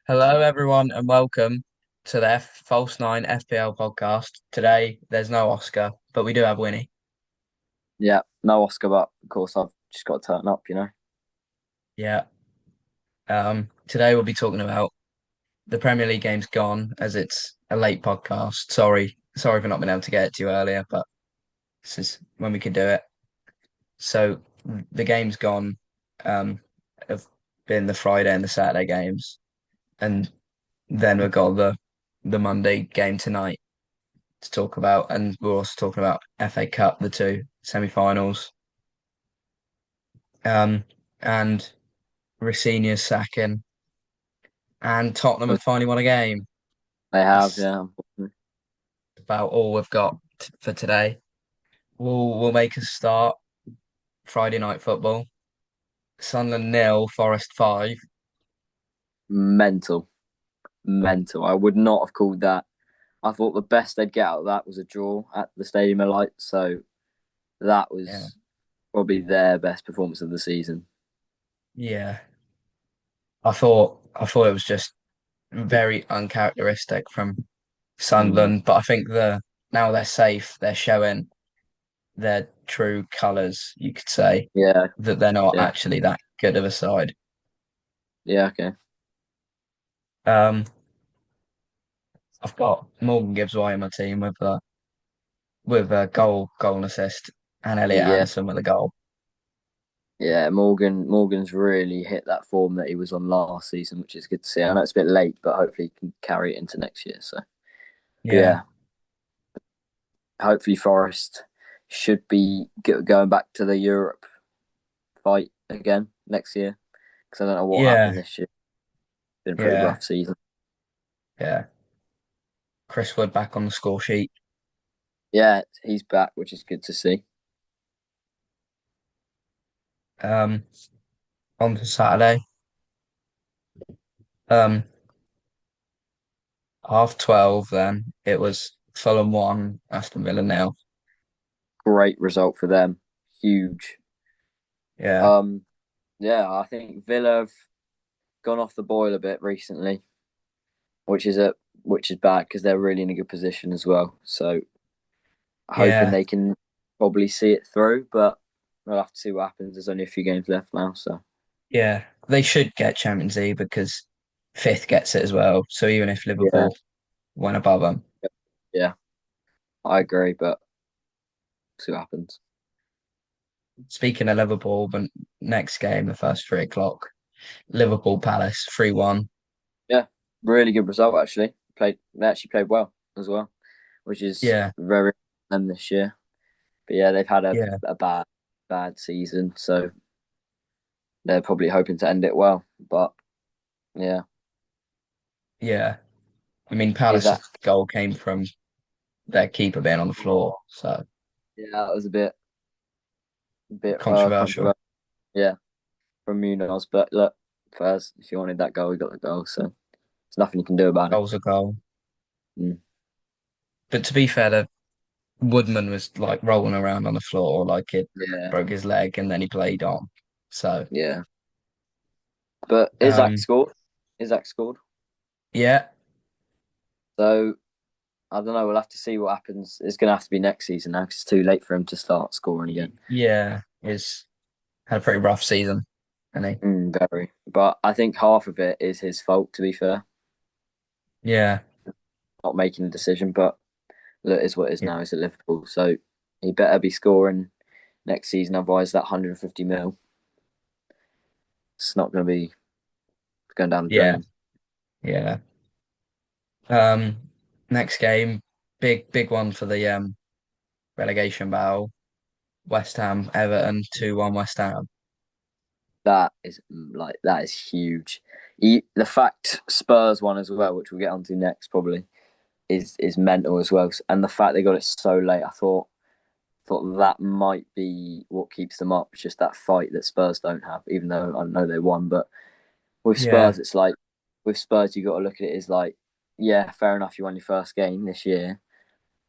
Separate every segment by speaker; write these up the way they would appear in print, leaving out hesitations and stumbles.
Speaker 1: Hello, everyone, and welcome to the False Nine FPL podcast. Today, there's no Oscar, but we do have Winnie.
Speaker 2: Yeah, no Oscar, but of course I've just got to turn up.
Speaker 1: Yeah. Today we'll be talking about the Premier League game's gone as it's a late podcast. Sorry for not being able to get it to you earlier, but this is when we could do it. So the game's gone. Have been the Friday and the Saturday games, and then we've got the Monday game tonight to talk about, and we're also talking about FA Cup, the two semi-finals, um, and Rosenior's sacking, and Tottenham have finally won a game.
Speaker 2: They have,
Speaker 1: That's
Speaker 2: yeah. Unfortunately.
Speaker 1: about all we've got for today. We'll make a start. Friday night football. Sunderland nil, Forest five.
Speaker 2: Mental, mental. I would not have called that. I thought the best they'd get out of that was a draw at the Stadium of Light, so that
Speaker 1: Yeah,
Speaker 2: was probably their best performance of the season.
Speaker 1: yeah. I thought it was just very uncharacteristic from
Speaker 2: Mm.
Speaker 1: Sunderland, but I think now they're safe. They're showing their true colours, you could say,
Speaker 2: Yeah,
Speaker 1: that they're not
Speaker 2: yeah,
Speaker 1: actually that good of a side.
Speaker 2: yeah. Okay.
Speaker 1: Um, I've got Morgan Gibbs White in my team with a goal and assist, and Elliot
Speaker 2: Yeah,
Speaker 1: Anderson with a goal.
Speaker 2: yeah. Morgan's really hit that form that he was on last season, which is good to see. I know it's a bit late, but hopefully he can carry it into next year. So, but
Speaker 1: Yeah,
Speaker 2: yeah, hopefully Forest should be going back to the Europe fight again next year because I don't know what
Speaker 1: yeah,
Speaker 2: happened this year. It's been a pretty
Speaker 1: yeah,
Speaker 2: rough season.
Speaker 1: yeah. Chris Wood back on the score sheet.
Speaker 2: Yeah, he's back, which is good to see.
Speaker 1: Um, on to Saturday. Um, 12:30. Then it was Fulham 1, Aston Villa nil.
Speaker 2: Great result for them. Huge.
Speaker 1: Yeah,
Speaker 2: Um, yeah, I think Villa have gone off the boil a bit recently, which is a which is bad because they're really in a good position as well. So hoping
Speaker 1: yeah,
Speaker 2: they can probably see it through, but we'll have to see what happens. There's only a few games left now, so
Speaker 1: yeah. They should get Champions League because fifth gets it as well. So even if
Speaker 2: yeah,
Speaker 1: Liverpool went above them.
Speaker 2: yeah, I agree, but we'll see what happens.
Speaker 1: Speaking of Liverpool, but next game, the first 3 o'clock, Liverpool Palace 3-1.
Speaker 2: Yeah, really good result actually. They actually played well as well, which is
Speaker 1: Yeah,
Speaker 2: very them this year. But yeah, they've had a,
Speaker 1: yeah,
Speaker 2: a bad season, so they're probably hoping to end it well. But yeah,
Speaker 1: yeah. I mean,
Speaker 2: is that
Speaker 1: Palace's goal came from their keeper being on the floor, so
Speaker 2: yeah, that was a bit
Speaker 1: controversial.
Speaker 2: controversial. Yeah, from Munoz. But look, first, if you wanted that goal, you got the goal, so there's nothing you can do about it.
Speaker 1: Goal's a goal.
Speaker 2: Mm.
Speaker 1: But to be fair, the Woodman was like rolling around on the floor like it
Speaker 2: Yeah,
Speaker 1: broke his leg and then he played on. So,
Speaker 2: yeah. But
Speaker 1: um,
Speaker 2: Isaac scored.
Speaker 1: yeah,
Speaker 2: So I don't know. We'll have to see what happens. It's going to have to be next season now because it's too late for him to start scoring again.
Speaker 1: yeah, he's had a pretty rough season, hasn't he?
Speaker 2: Very. But I think half of it is his fault, to be fair,
Speaker 1: Yeah,
Speaker 2: not making a decision. But look, it's what it is
Speaker 1: yeah,
Speaker 2: now. He's at Liverpool. So he better be scoring next season. Otherwise, that 150 mil, it's not going to be going down the
Speaker 1: yeah,
Speaker 2: drain.
Speaker 1: yeah. Um, next game, big one for the relegation battle. West Ham, Everton, 2-1 West Ham.
Speaker 2: That is huge. The fact Spurs won as well, which we'll get onto next probably, is mental as well. And the fact they got it so late, I thought that might be what keeps them up. It's just that fight that Spurs don't have, even though I know they won. But with
Speaker 1: Yeah,
Speaker 2: Spurs, it's like with Spurs, you got to look at it as like, yeah, fair enough, you won your first game this year,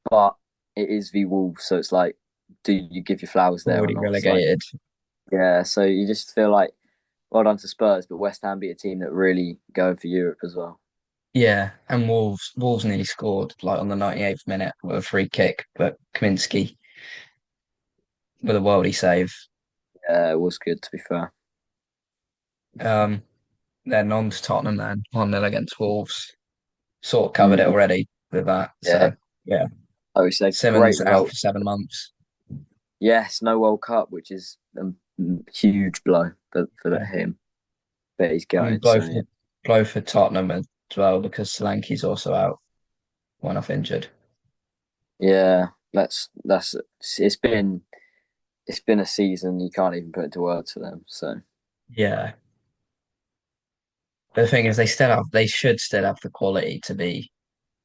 Speaker 2: but it is v Wolves, so it's like, do you give your flowers there or
Speaker 1: already
Speaker 2: not? It's like,
Speaker 1: relegated.
Speaker 2: yeah, so you just feel like well done to Spurs, but West Ham beat a team that really going for Europe as well.
Speaker 1: Yeah, and Wolves nearly scored like on the 98th minute with a free kick, but Kaminsky with a worldy save.
Speaker 2: Yeah, it was good to be fair.
Speaker 1: Um, then on to Tottenham then, 1-0 against Wolves. Sort of covered it
Speaker 2: Mm,
Speaker 1: already with that.
Speaker 2: yeah,
Speaker 1: So yeah,
Speaker 2: I would say great
Speaker 1: Simmons out
Speaker 2: result.
Speaker 1: for 7 months.
Speaker 2: Yes, no World Cup, which is a huge blow for
Speaker 1: Yeah.
Speaker 2: him. But he's
Speaker 1: I mean,
Speaker 2: going, so yeah.
Speaker 1: blow for Tottenham as well because Solanke's also out, one off injured.
Speaker 2: Yeah, that's it's been a season you can't even put into words for them. So
Speaker 1: Yeah. But the thing is, they should still have the quality to be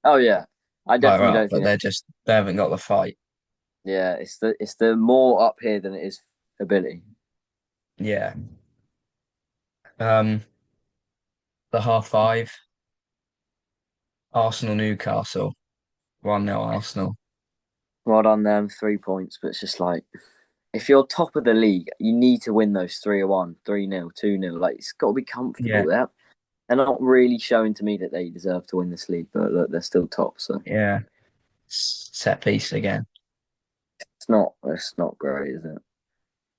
Speaker 2: oh yeah, I
Speaker 1: higher
Speaker 2: definitely
Speaker 1: up,
Speaker 2: don't
Speaker 1: but
Speaker 2: think
Speaker 1: they haven't got the fight.
Speaker 2: yeah, it's the more up here than it is ability.
Speaker 1: Yeah. Um, the half five, Arsenal Newcastle, 1-0 Arsenal.
Speaker 2: Well done them, 3 points, but it's just like if you're top of the league, you need to win those 3-1, 3-0, 2-0. Like it's got to be
Speaker 1: Yeah,
Speaker 2: comfortable. They're not really showing to me that they deserve to win this league, but look, they're still top, so
Speaker 1: yeah. Set piece again.
Speaker 2: it's not great, is it?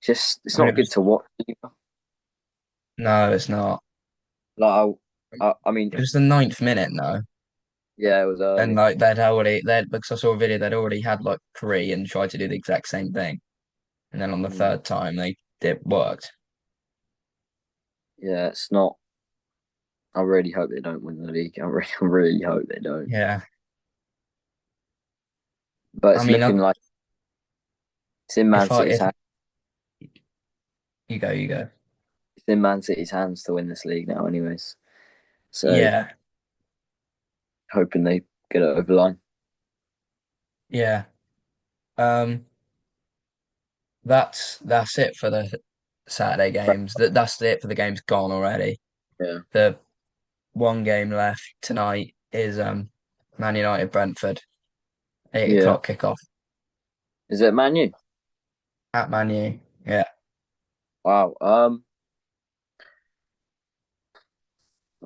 Speaker 2: Just it's
Speaker 1: I mean,
Speaker 2: not good to watch either.
Speaker 1: no, it's not.
Speaker 2: Like I mean,
Speaker 1: It was the 9th minute, no.
Speaker 2: yeah, it was
Speaker 1: And
Speaker 2: early.
Speaker 1: like because I saw a video, they'd already had like three and tried to do the exact same thing. And then on the
Speaker 2: Mm.
Speaker 1: third time, it worked.
Speaker 2: Yeah, it's not. I really hope they don't win the league. I really hope they don't.
Speaker 1: Yeah.
Speaker 2: But
Speaker 1: I
Speaker 2: it's
Speaker 1: mean,
Speaker 2: looking like it's in Man City's
Speaker 1: if
Speaker 2: hands.
Speaker 1: you go.
Speaker 2: It's in Man City's hands to win this league now, anyways. So
Speaker 1: Yeah,
Speaker 2: hoping they get it over the line.
Speaker 1: yeah. Um, that's it for the Saturday games. That's it for the games gone already.
Speaker 2: Yeah,
Speaker 1: The one game left tonight is Man United Brentford, eight
Speaker 2: yeah.
Speaker 1: o'clock kickoff
Speaker 2: Is it Man U?
Speaker 1: at Man U. Yeah,
Speaker 2: Wow.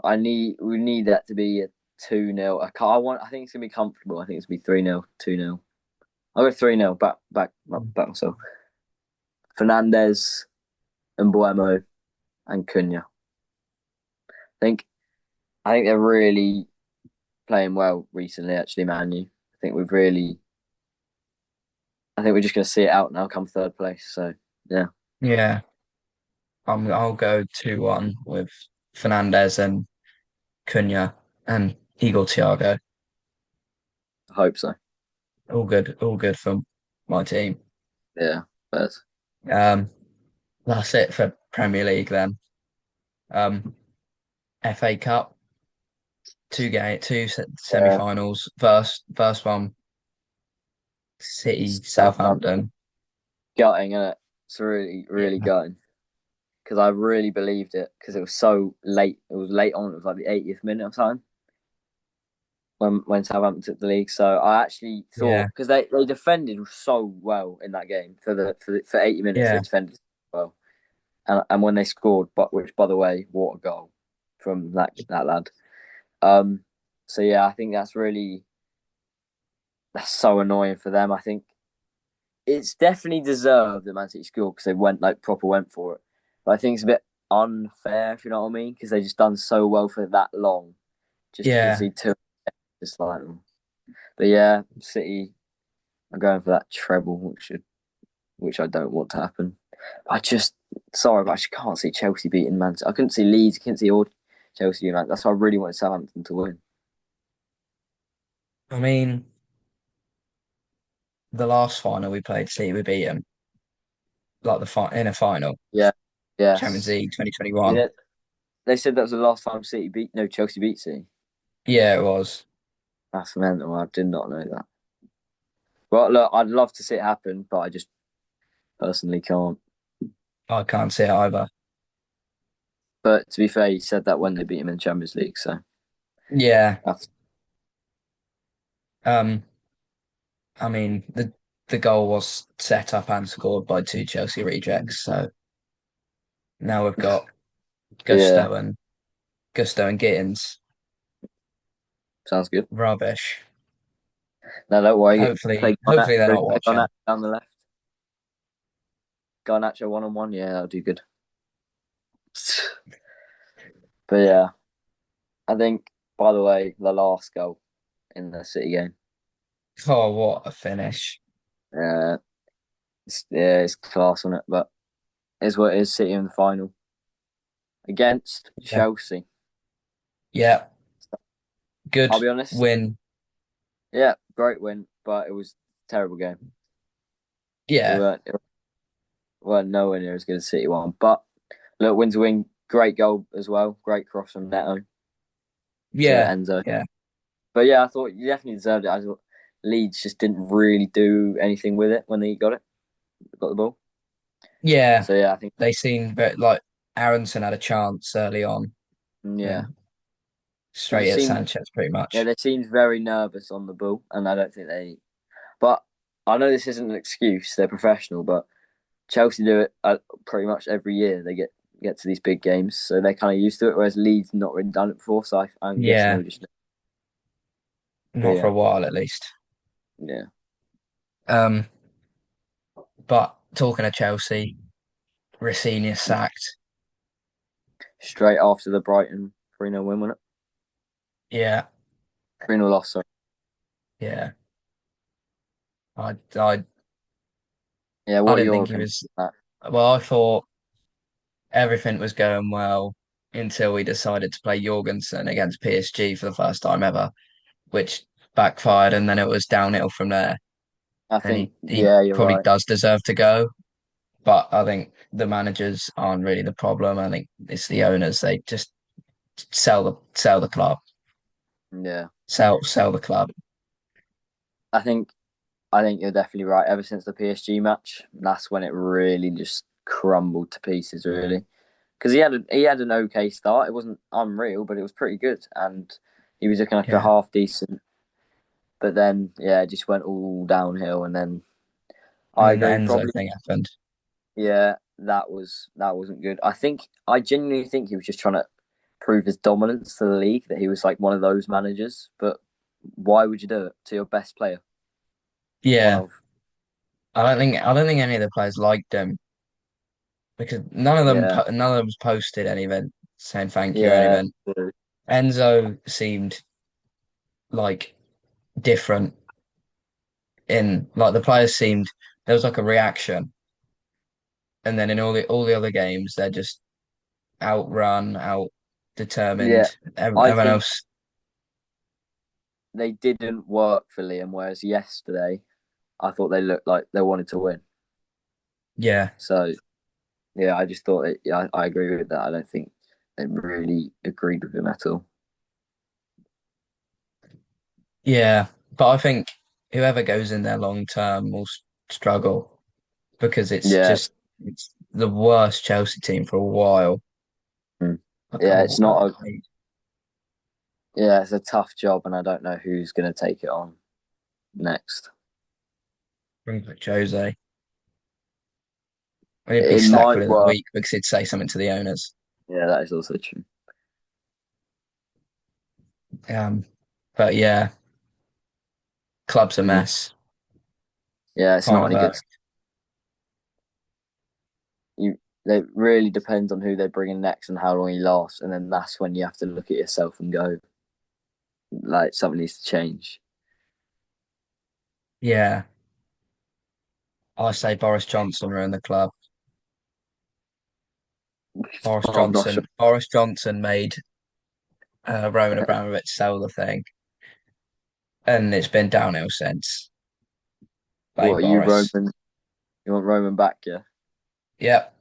Speaker 2: We need that to be a 2-0. I think it's gonna be comfortable. I think it's gonna be 3-0, 2-0. I'll go 3-0. Back myself. Fernandez and Buemo and Cunha. think I think they're really playing well recently. Actually, Man U. I think we're just going to see it out now. Come third place. So yeah,
Speaker 1: yeah. I'll go 2-1 with Fernandez and Cunha and Igor Thiago.
Speaker 2: I hope so.
Speaker 1: All good for my team.
Speaker 2: Yeah, but
Speaker 1: Um, that's it for Premier League then. Um, FA Cup,
Speaker 2: yeah,
Speaker 1: semi-finals. First one, City
Speaker 2: Southampton
Speaker 1: Southampton.
Speaker 2: gutting, is it? It's really
Speaker 1: Yeah,
Speaker 2: gutting because I really believed it because it was so late. It was late on. It was like the 80th minute of time when Southampton took the league. So I actually
Speaker 1: yeah,
Speaker 2: thought because they defended so well in that game for 80 minutes they
Speaker 1: yeah,
Speaker 2: defended well, and when they scored, but which by the way, what a goal from that lad. Um, so yeah, I think that's so annoying for them. I think it's definitely deserved that Man City scored because they went for it. But I think it's a bit unfair, if you know what I mean, because they just done so well for that long, just to
Speaker 1: yeah.
Speaker 2: concede two, just like them. But yeah, City are going for that treble, which I don't want to happen. I just sorry, but I just can't see Chelsea beating Man City. I couldn't see Leeds, I couldn't see all Chelsea United. That's why I really wanted Southampton to win.
Speaker 1: I mean, the last final we played, City, we beat them like in a final,
Speaker 2: Yeah,
Speaker 1: Champions
Speaker 2: yes.
Speaker 1: League 2021.
Speaker 2: Yeah, they said that was the last time Chelsea beat City.
Speaker 1: Yeah, it was.
Speaker 2: That's mental. I did not know that. Well, look, I'd love to see it happen, but I just personally can't.
Speaker 1: I can't see it either.
Speaker 2: But to be fair, he said that when they beat him in the Champions League, so
Speaker 1: Yeah.
Speaker 2: that's
Speaker 1: Um, I mean, the goal was set up and scored by two Chelsea rejects. So now we've got
Speaker 2: Yeah,
Speaker 1: Gusto and Gittins.
Speaker 2: sounds good.
Speaker 1: Rubbish.
Speaker 2: No, don't worry.
Speaker 1: Hopefully,
Speaker 2: Play
Speaker 1: hopefully they're not
Speaker 2: Garnacho
Speaker 1: watching.
Speaker 2: down the left. Garnacho 1-on-1. Yeah, that'll do good. But yeah, I think. By the way, the last goal in the City game.
Speaker 1: Oh, what a finish.
Speaker 2: Uh, it's class on it, but it's what it is. City in the final against
Speaker 1: Yeah.
Speaker 2: Chelsea.
Speaker 1: Yeah.
Speaker 2: I'll
Speaker 1: Good
Speaker 2: be honest.
Speaker 1: win.
Speaker 2: Yeah, great win, but it was a terrible game.
Speaker 1: Yeah.
Speaker 2: It weren't nowhere near as good as City one. But look, win to win, great goal as well. Great cross from Neto to
Speaker 1: Yeah.
Speaker 2: Enzo.
Speaker 1: Yeah.
Speaker 2: But yeah, I thought you definitely deserved it. I thought Leeds just didn't really do anything with it when they got the ball.
Speaker 1: Yeah.
Speaker 2: So yeah, I think
Speaker 1: They seemed like Aronson had a chance early on
Speaker 2: yeah,
Speaker 1: and
Speaker 2: they
Speaker 1: straight
Speaker 2: just
Speaker 1: at
Speaker 2: seemed
Speaker 1: Sanchez pretty
Speaker 2: yeah
Speaker 1: much.
Speaker 2: they seemed very nervous on the ball, and I don't think they. But I know this isn't an excuse. They're professional, but Chelsea do it pretty much every year. They get to these big games, so they're kind of used to it. Whereas Leeds not really done it before, so I'm guessing they
Speaker 1: Yeah.
Speaker 2: were just. But
Speaker 1: Not for
Speaker 2: yeah,
Speaker 1: a while at least.
Speaker 2: yeah,
Speaker 1: Um, but talking of Chelsea, Rossini sacked.
Speaker 2: straight after the Brighton 3-0 win, wasn't it?
Speaker 1: Yeah.
Speaker 2: 3-0 loss. Sorry.
Speaker 1: Yeah. I I
Speaker 2: Yeah,
Speaker 1: I
Speaker 2: what are
Speaker 1: didn't
Speaker 2: your
Speaker 1: think he
Speaker 2: opinions
Speaker 1: was.
Speaker 2: on that?
Speaker 1: Well, I thought everything was going well until we decided to play Jorgensen against PSG for the first time ever, which backfired, and then it was downhill from there.
Speaker 2: I
Speaker 1: And
Speaker 2: think
Speaker 1: he
Speaker 2: yeah, you're
Speaker 1: probably
Speaker 2: right.
Speaker 1: does deserve to go, but I think the managers aren't really the problem. I think it's the owners. They just sell the club,
Speaker 2: Yeah,
Speaker 1: sell the club.
Speaker 2: I think I think you're definitely right. Ever since the PSG match, that's when it really just crumbled to pieces. Really, because he had an okay start. It wasn't unreal, but it was pretty good, and he was looking like a
Speaker 1: Yeah,
Speaker 2: half decent. But then, yeah, it just went all downhill. And then
Speaker 1: and
Speaker 2: I
Speaker 1: then the
Speaker 2: agree.
Speaker 1: Enzo
Speaker 2: Probably,
Speaker 1: thing happened.
Speaker 2: yeah, that wasn't good. I genuinely think he was just trying to prove his dominance to the league, that he was like one of those managers. But why would you do it to your best player? One
Speaker 1: Yeah,
Speaker 2: of
Speaker 1: I don't think any of the players liked him because
Speaker 2: yeah,
Speaker 1: none of them posted anything saying thank you or
Speaker 2: yeah,
Speaker 1: anything. Enzo seemed like different in like the players seemed there was like a reaction, and then in all the other games they're just outrun, out
Speaker 2: yeah.
Speaker 1: determined.
Speaker 2: I
Speaker 1: Everyone
Speaker 2: think
Speaker 1: else,
Speaker 2: they didn't work for Liam, whereas yesterday I thought they looked like they wanted to win.
Speaker 1: yeah,
Speaker 2: So yeah, I just thought yeah, I agree with that. I don't think they really agreed with him at all.
Speaker 1: yeah. But I think whoever goes in there long term will struggle because
Speaker 2: Yeah,
Speaker 1: it's the worst Chelsea team for a while.
Speaker 2: mm.
Speaker 1: I
Speaker 2: yeah,
Speaker 1: can't,
Speaker 2: it's
Speaker 1: I can't
Speaker 2: not a
Speaker 1: wait.
Speaker 2: yeah, it's a tough job, and I don't know who's going to take it on next.
Speaker 1: Bring back Jose. And he'd be
Speaker 2: It
Speaker 1: sacked
Speaker 2: might
Speaker 1: within a
Speaker 2: work.
Speaker 1: week because he'd say something to the owners.
Speaker 2: Yeah, that is also true.
Speaker 1: Um, but yeah, club's a
Speaker 2: Mm.
Speaker 1: mess.
Speaker 2: Yeah, it's
Speaker 1: Can't
Speaker 2: not
Speaker 1: have
Speaker 2: any
Speaker 1: a
Speaker 2: good. You It really depends on who they bring in next and how long he lasts, and then that's when you have to look at yourself and go, like, something needs to change.
Speaker 1: yeah. I say Boris Johnson ruined the club.
Speaker 2: I'm not sure.
Speaker 1: Boris Johnson made Roman Abramovich sell the thing, and it's been downhill since.
Speaker 2: What
Speaker 1: Blame
Speaker 2: are you,
Speaker 1: Boris.
Speaker 2: Roman? You want Roman back? Yeah,
Speaker 1: Yep.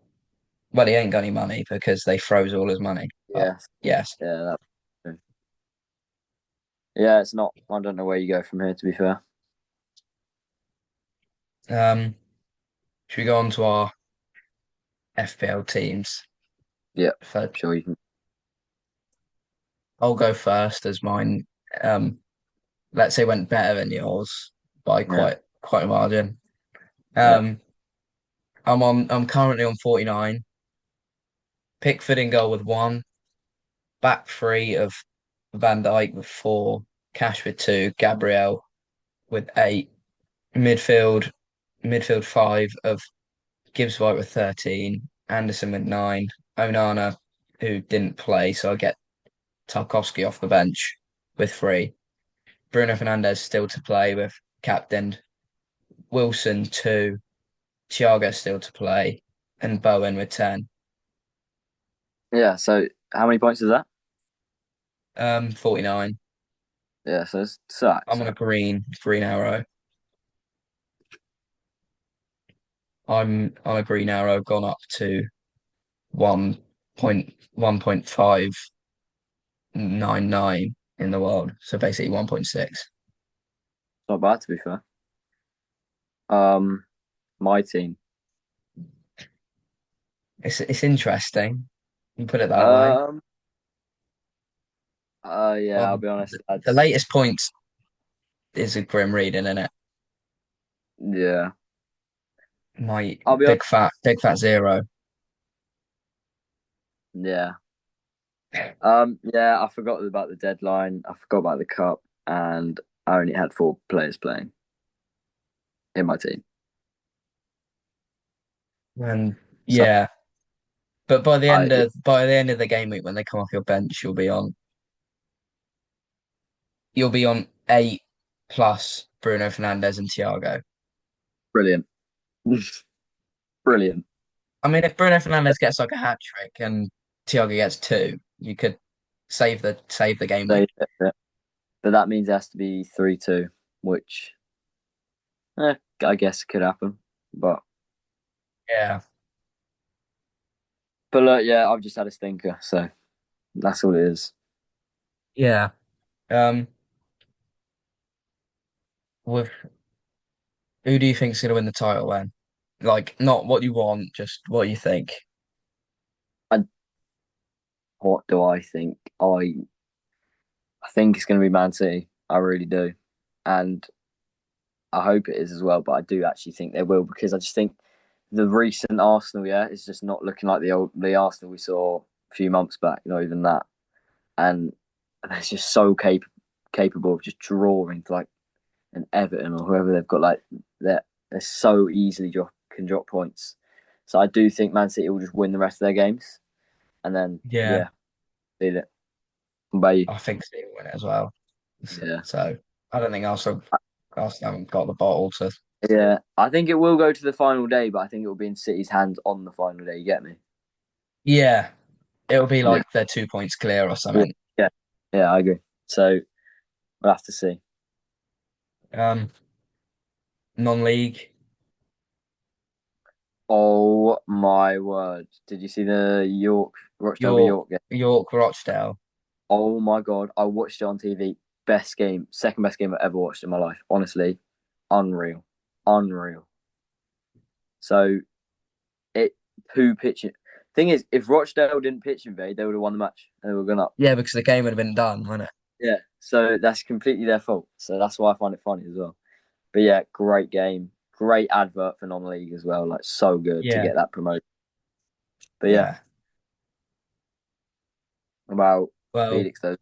Speaker 1: Well, he ain't got any money because they froze all his money. But
Speaker 2: yeah,
Speaker 1: yes.
Speaker 2: yeah. Yeah, it's not. I don't know where you go from here. To be fair.
Speaker 1: Um, should we go on to our FPL teams?
Speaker 2: Yeah,
Speaker 1: So
Speaker 2: sure you can.
Speaker 1: I'll go first as mine. Um, let's say went better than yours by
Speaker 2: Yeah,
Speaker 1: quite a margin.
Speaker 2: yeah,
Speaker 1: Um, I'm currently on 49. Pickford in goal with one, back three of Van Dijk with four, Cash with two, Gabriel with eight, midfield midfield five of Gibbs White with 13, Anderson with nine, Onana, who didn't play, so I get Tarkowski off the bench with three. Bruno Fernandes still to play with captain, Wilson two, Thiago still to play, and Bowen with 10.
Speaker 2: Yeah. So how many points is that?
Speaker 1: 49.
Speaker 2: Yeah. So it's sack.
Speaker 1: I'm on a
Speaker 2: So
Speaker 1: green arrow. I'm on a green arrow, gone up to 1.1.599 in the world. So basically 1.6.
Speaker 2: not bad to be fair. My team.
Speaker 1: It's interesting. You put it that way.
Speaker 2: Um. Yeah. I'll
Speaker 1: Well,
Speaker 2: be honest,
Speaker 1: the
Speaker 2: lads.
Speaker 1: latest points is a grim reading, isn't it?
Speaker 2: Yeah.
Speaker 1: My
Speaker 2: I'll be honest.
Speaker 1: big fat zero.
Speaker 2: Yeah. Yeah. I forgot about the deadline. I forgot about the cup, and I only had four players playing in my team.
Speaker 1: And
Speaker 2: So
Speaker 1: yeah, but
Speaker 2: I
Speaker 1: by the end of the game week when they come off your bench, you'll be on eight plus Bruno Fernandes and Thiago.
Speaker 2: brilliant, brilliant.
Speaker 1: I mean, if Bruno Fernandes gets like a hat trick and Thiago gets two, you could save the game
Speaker 2: So,
Speaker 1: week.
Speaker 2: yeah. But that means it has to be 3-2, which I guess could happen. But
Speaker 1: Yeah,
Speaker 2: look, yeah, I've just had a stinker, so that's all it is.
Speaker 1: yeah. Um, with who do you think's gonna win the title then? Like, not what you want, just what you think.
Speaker 2: And what do I think? I think it's going to be Man City. I really do, and I hope it is as well. But I do actually think they will because I just think the recent Arsenal, yeah, is just not looking like the Arsenal we saw a few months back. Not even that, and they're just so capable of just drawing to like an Everton or whoever they've got. Like they're so easily can drop points. So I do think Man City will just win the rest of their games, and then
Speaker 1: Yeah,
Speaker 2: yeah, feel it. What about you?
Speaker 1: I think City will win it as well.
Speaker 2: Yeah.
Speaker 1: So I don't think Arsenal haven't got the bottle to.
Speaker 2: Yeah, I think it will go to the final day, but I think it will be in City's hands on the final day. You get me?
Speaker 1: Yeah, it'll be
Speaker 2: Yeah,
Speaker 1: like they're 2 points clear or
Speaker 2: yeah,
Speaker 1: something.
Speaker 2: yeah, yeah. I agree. So we'll have to see.
Speaker 1: Um, non-league,
Speaker 2: Oh my word! Did you see the Rochdale v
Speaker 1: York,
Speaker 2: York game?
Speaker 1: York, Rochdale.
Speaker 2: Oh my god! I watched it on TV. Best game, second best game I've ever watched in my life. Honestly, unreal, unreal. So it who pitching? Thing is, if Rochdale didn't pitch invade, they would have won the match and they were going up.
Speaker 1: Yeah, because the game would have been done, wouldn't it?
Speaker 2: Yeah, so that's completely their fault. So that's why I find it funny as well. But yeah, great game, great advert for non-league as well. Like so good to
Speaker 1: Yeah,
Speaker 2: get that promoted. But yeah,
Speaker 1: yeah.
Speaker 2: about
Speaker 1: Well,
Speaker 2: Felix though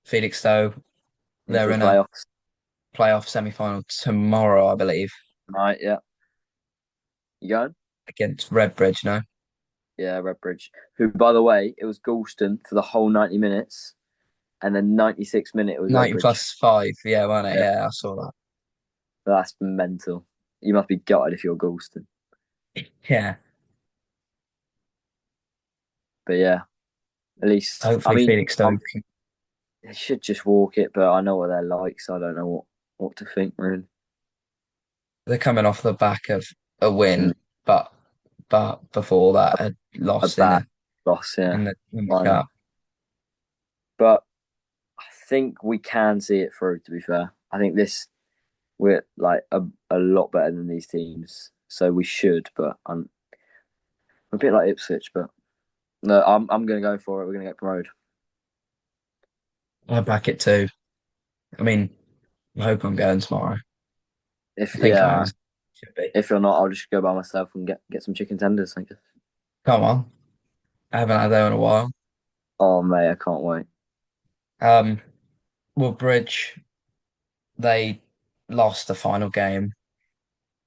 Speaker 1: Felixstowe,
Speaker 2: into
Speaker 1: they're
Speaker 2: the
Speaker 1: in a
Speaker 2: playoffs
Speaker 1: playoff semi-final tomorrow, I believe,
Speaker 2: tonight. Yeah, you going?
Speaker 1: against Redbridge. No,
Speaker 2: Yeah, Redbridge. Who, by the way, it was Galston for the whole 90 minutes, and then 96 minute it was
Speaker 1: 90
Speaker 2: Redbridge.
Speaker 1: plus five. Yeah, wasn't it?
Speaker 2: Yeah,
Speaker 1: Yeah, I saw that.
Speaker 2: that's mental. You must be gutted if you're Galston.
Speaker 1: Yeah,
Speaker 2: But yeah, at least I
Speaker 1: hopefully
Speaker 2: mean,
Speaker 1: Felixstowe can.
Speaker 2: they should just walk it, but I know what they're like, so I don't know what to think really.
Speaker 1: They're coming off the back of a
Speaker 2: Mm,
Speaker 1: win, but before that, a
Speaker 2: a
Speaker 1: loss
Speaker 2: bad loss, yeah,
Speaker 1: in the
Speaker 2: I know.
Speaker 1: cup.
Speaker 2: But I think we can see it through. To be fair, I think we're like a lot better than these teams, so we should. But I'm a bit like Ipswich, but no, I'm going to go for it. We're going to get promoted.
Speaker 1: I back it too. I mean, I hope I'm going tomorrow.
Speaker 2: If
Speaker 1: I think I am.
Speaker 2: yeah,
Speaker 1: Should be.
Speaker 2: if you're not, I'll just go by myself and get some chicken tenders. I guess.
Speaker 1: Come on. I haven't had that in a while.
Speaker 2: Oh mate, I can't wait.
Speaker 1: Um, well, Bridge, they lost the final game,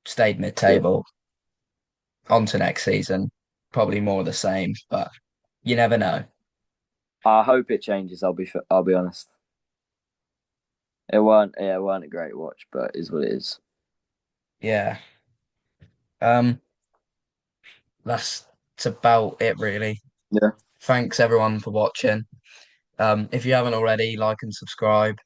Speaker 1: stayed
Speaker 2: Yeah,
Speaker 1: mid-table, on to next season. Probably more of the same, but you never know.
Speaker 2: I hope it changes. I'll be honest. It weren't a great watch, but it is what it is.
Speaker 1: Yeah. Um, that's about it really.
Speaker 2: Yeah,
Speaker 1: Thanks everyone for watching. If you haven't already, like and subscribe.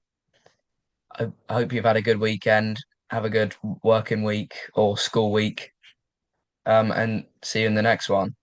Speaker 1: I hope you've had a good weekend. Have a good working week or school week. And see you in the next one.